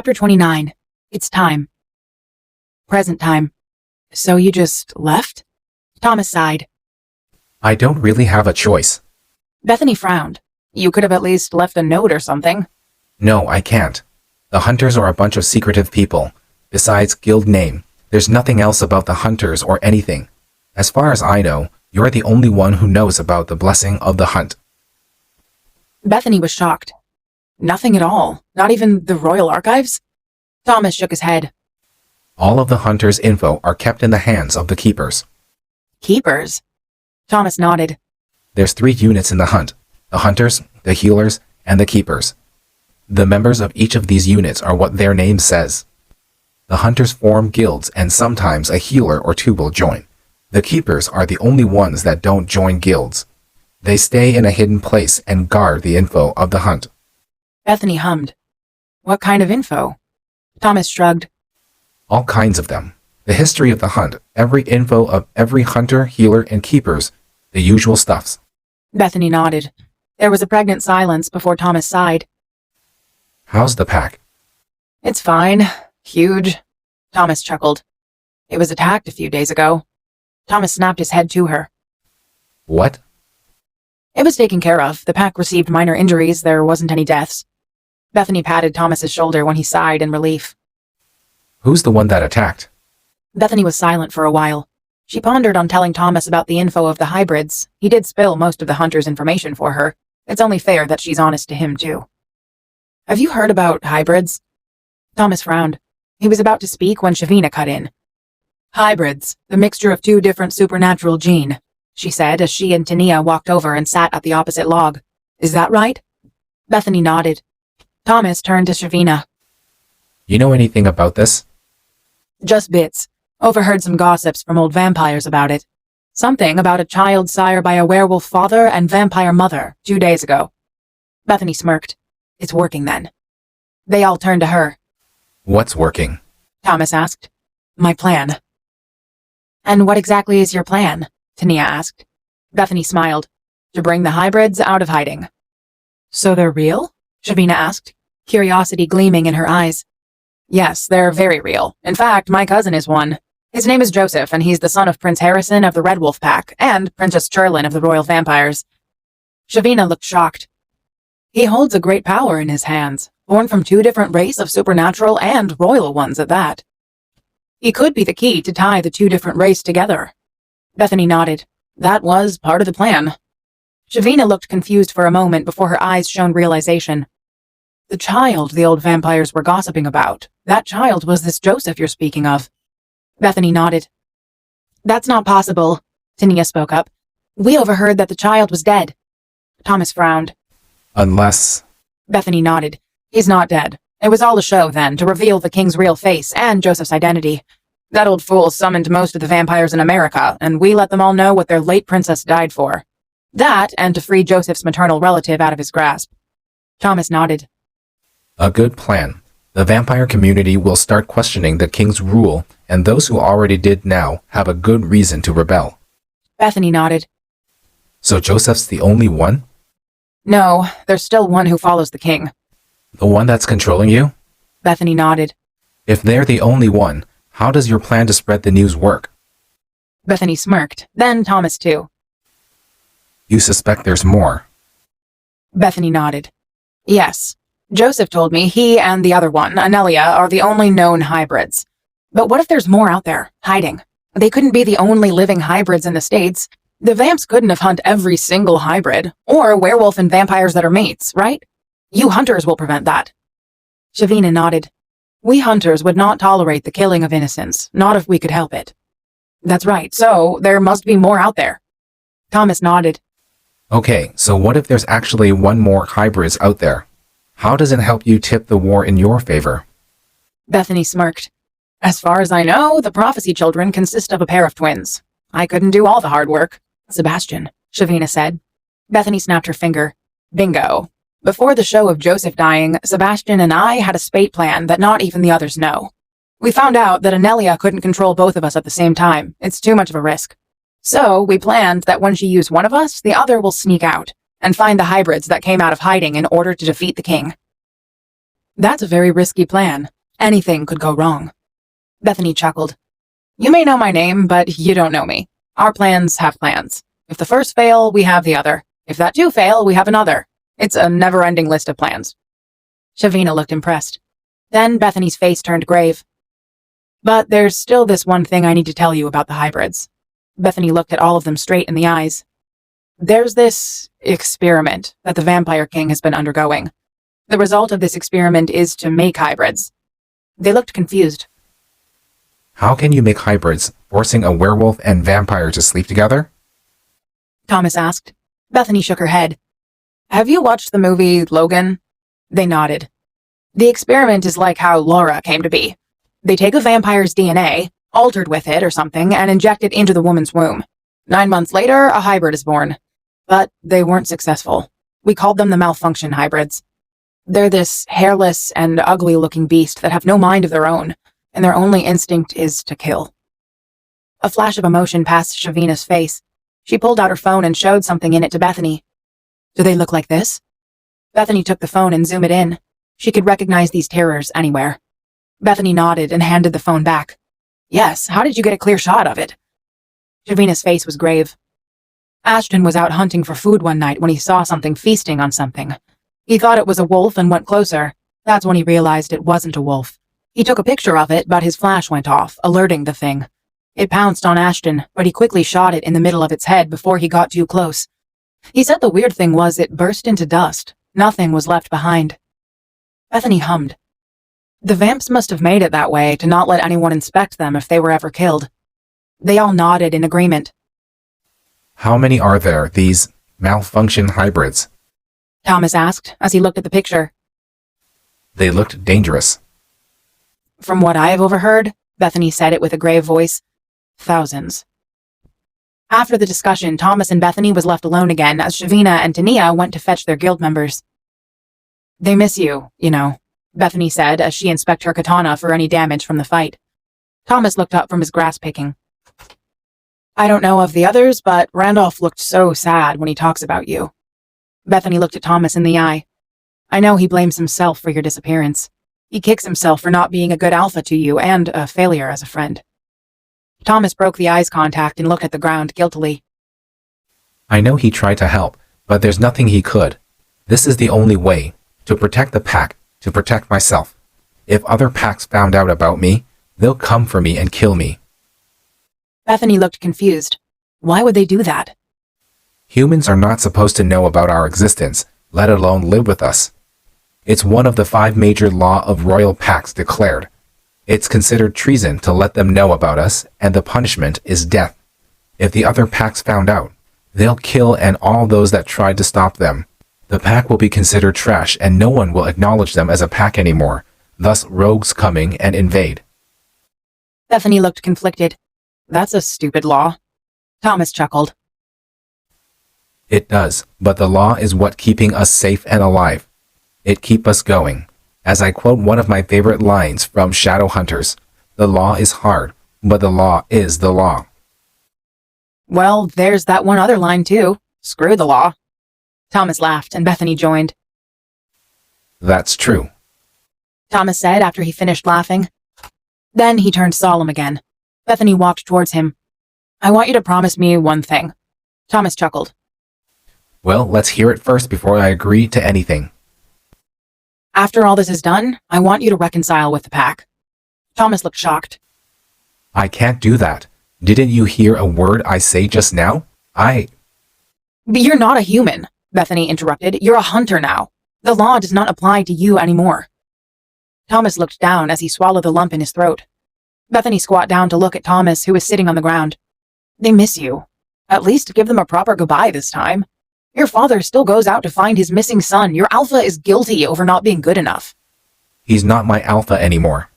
Chapter 29. It's time. Present time. So you just left? Thomas sighed. I don't really have a choice. Bethany frowned. You could have at least left a note or something. No, I can't. The Hunters are a bunch of secretive people. Besides guild name, there's nothing else about the Hunters or anything. As far as I know, you're the only one who knows about the blessing of the hunt. Bethany was shocked. Nothing at all. Not even the Royal Archives? Thomas shook his head. All of the Hunters' info are kept in the hands of the Keepers. Keepers? Thomas nodded. There's 3 units in the hunt. The Hunters, the Healers, and the Keepers. The members of each of these units are what their name says. The Hunters form guilds and sometimes a healer or 2 will join. The Keepers are the only ones that don't join guilds. They stay in a hidden place and guard the info of the hunt. Bethany hummed. What kind of info? Thomas shrugged. All kinds of them. The history of the hunt, every info of every hunter, healer, and keepers, the usual stuffs. Bethany nodded. There was a pregnant silence before Thomas sighed. How's the pack? It's fine. Huge. Thomas chuckled. It was attacked a few days ago. Thomas snapped his head to her. What? It was taken care of. The pack received minor injuries. There wasn't any deaths. Bethany patted Thomas's shoulder when he sighed in relief. Who's the one that attacked? Bethany was silent for a while. She pondered on telling Thomas about the info of the hybrids. He did spill most of the hunter's information for her. It's only fair that she's honest to him, too. Have you heard about hybrids? Thomas frowned. He was about to speak when Shavina cut in. Hybrids, the mixture of 2 different supernatural gene, she said as she and Tania walked over and sat at the opposite log. Is that right? Bethany nodded. Thomas turned to Shavina. You know anything about this? Just bits. Overheard some gossips from old vampires about it. Something about a child sired by a werewolf father and vampire mother 2 days ago. Bethany smirked. It's working then. They all turned to her. What's working? Thomas asked. My plan. And what exactly is your plan? Tania asked. Bethany smiled. To bring the hybrids out of hiding. So they're real? Shavina asked, curiosity gleaming in her eyes. Yes, they're very real. In fact, my cousin is one. His name is Joseph, and he's the son of Prince Harrison of the Red Wolf Pack and Princess Cherlin of the Royal Vampires. Shavina looked shocked. He holds a great power in his hands, born from 2 different races of supernatural and royal ones at that. He could be the key to tie the 2 different races together. Bethany nodded. That was part of the plan. Shavina looked confused for a moment before her eyes shone realization. The child the old vampires were gossiping about. That child was this Joseph you're speaking of. Bethany nodded. That's not possible, Tania spoke up. We overheard that the child was dead. Thomas frowned. Unless... Bethany nodded. He's not dead. It was all a show then, to reveal the king's real face and Joseph's identity. That old fool summoned most of the vampires in America, and we let them all know what their late princess died for. That, and to free Joseph's maternal relative out of his grasp. Thomas nodded. A good plan. The vampire community will start questioning the king's rule, and those who already did now have a good reason to rebel. Bethany nodded. So Joseph's the only one? No, there's still one who follows the king. The one that's controlling you? Bethany nodded. If they're the only one, how does your plan to spread the news work? Bethany smirked, then Thomas too. You suspect there's more? Bethany nodded. Yes. Joseph told me he and the other one, Anelia, are the only known hybrids. But what if there's more out there, hiding? They couldn't be the only living hybrids in the States. The vamps couldn't have hunted every single hybrid, or werewolf and vampires that are mates, right? You hunters will prevent that. Shavina nodded. We hunters would not tolerate the killing of innocents, not if we could help it. That's right, so there must be more out there. Thomas nodded. Okay, so what if there's actually one more hybrids out there? How does it help you tip the war in your favor? Bethany smirked. As far as I know, the prophecy children consist of a pair of twins. I couldn't do all the hard work. Sebastian, Shavina said. Bethany snapped her finger. Bingo. Before the show of Joseph dying, Sebastian and I had a spate plan that not even the others know. We found out that Anelia couldn't control both of us at the same time. It's too much of a risk. So we planned that when she used one of us, the other will sneak out and find the hybrids that came out of hiding in order to defeat the king. That's a very risky plan. Anything could go wrong. Bethany chuckled. You may know my name, but you don't know me. Our plans have plans. If the first fail, we have the other. If that too fail, we have another. It's a never-ending list of plans. Shavina looked impressed. Then Bethany's face turned grave. But there's still this one thing I need to tell you about the hybrids. Bethany looked at all of them straight in the eyes. There's this experiment that the Vampire King has been undergoing. The result of this experiment is to make hybrids. They looked confused. How can you make hybrids, forcing a werewolf and vampire to sleep together? Thomas asked. Bethany shook her head. Have you watched the movie Logan? They nodded. The experiment is like how Laura came to be. They take a vampire's DNA, altered with it or something, and inject it into the woman's womb. 9 months later, a hybrid is born. But they weren't successful. We called them the malfunction hybrids. They're this hairless and ugly-looking beast that have no mind of their own, and their only instinct is to kill. A flash of emotion passed Shavina's face. She pulled out her phone and showed something in it to Bethany. Do they look like this? Bethany took the phone and zoomed it in. She could recognize these terrors anywhere. Bethany nodded and handed the phone back. Yes, how did you get a clear shot of it? Shavina's face was grave. Ashton was out hunting for food one night when he saw something feasting on something. He thought it was a wolf and went closer. That's when he realized it wasn't a wolf. He took a picture of it, but his flash went off, alerting the thing. It pounced on Ashton, but he quickly shot it in the middle of its head before he got too close. He said the weird thing was it burst into dust. Nothing was left behind. Bethany hummed. The vamps must have made it that way to not let anyone inspect them if they were ever killed. They all nodded in agreement. How many are there, these malfunction hybrids? Thomas asked as he looked at the picture. They looked dangerous. From what I have overheard, Bethany said it with a grave voice, thousands. After the discussion, Thomas and Bethany was left alone again as Shavina and Tania went to fetch their guild members. They miss you, you know, Bethany said as she inspected her katana for any damage from the fight. Thomas looked up from his grass picking. I don't know of the others, but Randolph looked so sad when he talks about you. Bethany looked at Thomas in the eye. I know he blames himself for your disappearance. He kicks himself for not being a good alpha to you and a failure as a friend. Thomas broke the eyes contact and looked at the ground guiltily. I know he tried to help, but there's nothing he could. This is the only way, to protect the pack, to protect myself. If other packs found out about me, they'll come for me and kill me. Bethany looked confused. Why would they do that? Humans are not supposed to know about our existence, let alone live with us. It's one of the 5 major law of royal pacts declared. It's considered treason to let them know about us, and the punishment is death. If the other packs found out, they'll kill and all those that tried to stop them. The pack will be considered trash and no one will acknowledge them as a pack anymore, thus rogues coming and invade. Bethany looked conflicted. That's a stupid law. Thomas chuckled. It does, but the law is what keeping us safe and alive. It keep us going. As I quote one of my favorite lines from Shadowhunters, the law is hard, but the law is the law. Well, there's that one other line too. Screw the law. Thomas laughed and Bethany joined. That's true, Thomas said after he finished laughing. Then he turned solemn again. Bethany walked towards him. I want you to promise me one thing. Thomas chuckled. Well, let's hear it first before I agree to anything. After all this is done, I want you to reconcile with the pack. Thomas looked shocked. I can't do that. Didn't you hear a word I say just now? But you're not a human, Bethany interrupted. You're a hunter now. The law does not apply to you anymore. Thomas looked down as he swallowed the lump in his throat. Bethany squat down to look at Thomas, who was sitting on the ground. They miss you. At least give them a proper goodbye this time. Your father still goes out to find his missing son. Your alpha is guilty over not being good enough. He's not my alpha anymore,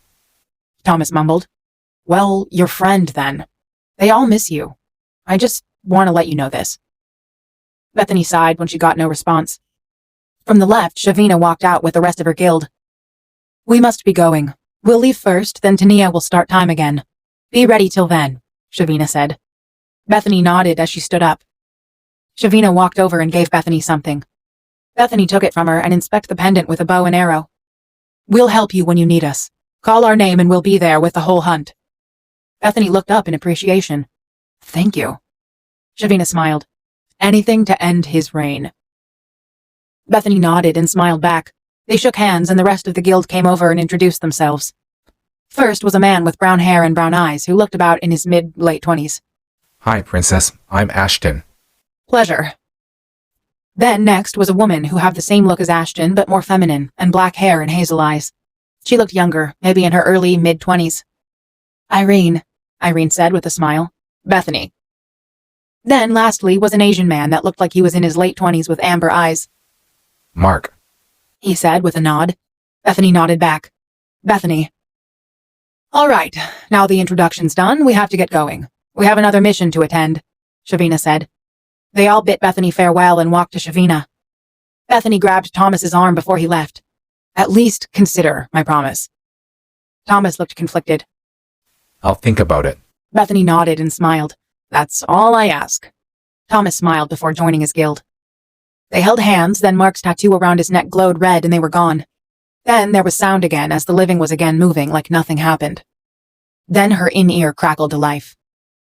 Thomas mumbled. Well, your friend then. They all miss you. I just want to let you know this. Bethany sighed when she got no response. From the left, Shavina walked out with the rest of her guild. We must be going. We'll leave first, then Tania will start time again. Be ready till then, Shavina said. Bethany nodded as she stood up. Shavina walked over and gave Bethany something. Bethany took it from her and inspected the pendant with a bow and arrow. We'll help you when you need us. Call our name and we'll be there with the whole hunt. Bethany looked up in appreciation. Thank you. Shavina smiled. Anything to end his reign. Bethany nodded and smiled back. They shook hands and the rest of the guild came over and introduced themselves. First was a man with brown hair and brown eyes who looked about in his mid-late 20s. Hi, Princess. I'm Ashton. Pleasure. Then next was a woman who had the same look as Ashton but more feminine and black hair and hazel eyes. She looked younger, maybe in her early mid-20s. Irene said with a smile. Bethany. Then lastly was an Asian man that looked like he was in his late 20s with amber eyes. Mark. He said with a nod. Bethany nodded back. Bethany. All right, now the introduction's done, we have to get going. We have another mission to attend, Shavina said. They all bid Bethany farewell and walked to Shavina. Bethany grabbed Thomas's arm before he left. At least consider my promise. Thomas looked conflicted. I'll think about it. Bethany nodded and smiled. That's all I ask. Thomas smiled before joining his guild. They held hands, then Mark's tattoo around his neck glowed red and they were gone. Then there was sound again as the living was again moving like nothing happened. Then her in-ear crackled to life.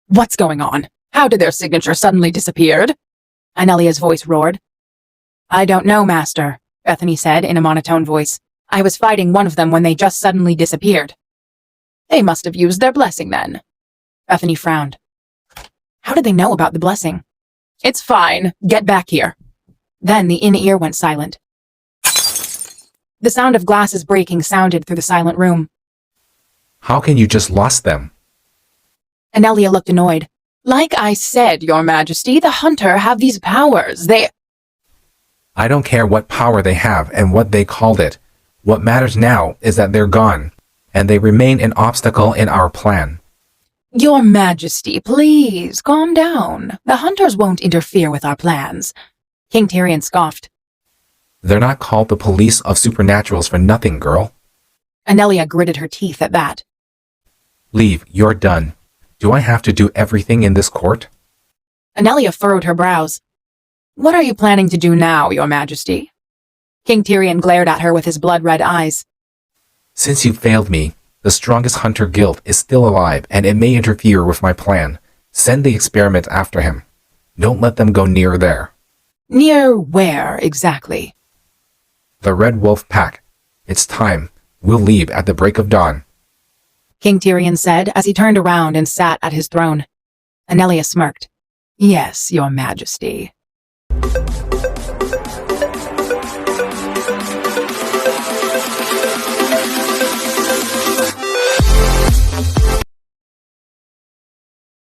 What's going on? How did their signature suddenly disappeared? Anelia's voice roared. I don't know, Master, Bethany said in a monotone voice. I was fighting one of them when they just suddenly disappeared. They must have used their blessing then. Bethany frowned. How did they know about the blessing? It's fine. Get back here. Then the in-ear went silent. The sound of glasses breaking sounded through the silent room. How can you just lost them? Anelia looked annoyed. Like I said, Your Majesty, the hunter have these powers. I don't care what power they have and what they called it. What matters now is that they're gone, and they remain an obstacle in our plan. Your Majesty, please, calm down. The hunters won't interfere with our plans. King Tyrion scoffed. They're not called the police of supernaturals for nothing, girl. Anelia gritted her teeth at that. Leave, you're done. Do I have to do everything in this court? Anelia furrowed her brows. What are you planning to do now, Your Majesty? King Tyrion glared at her with his blood-red eyes. Since you failed me, the strongest hunter guild is still alive and it may interfere with my plan. Send the experiment after him. Don't let them go near there. Near where, exactly? The Red Wolf Pack. It's time. We'll leave at the break of dawn. King Tyrion said as he turned around and sat at his throne. Anelia smirked. Yes, Your Majesty.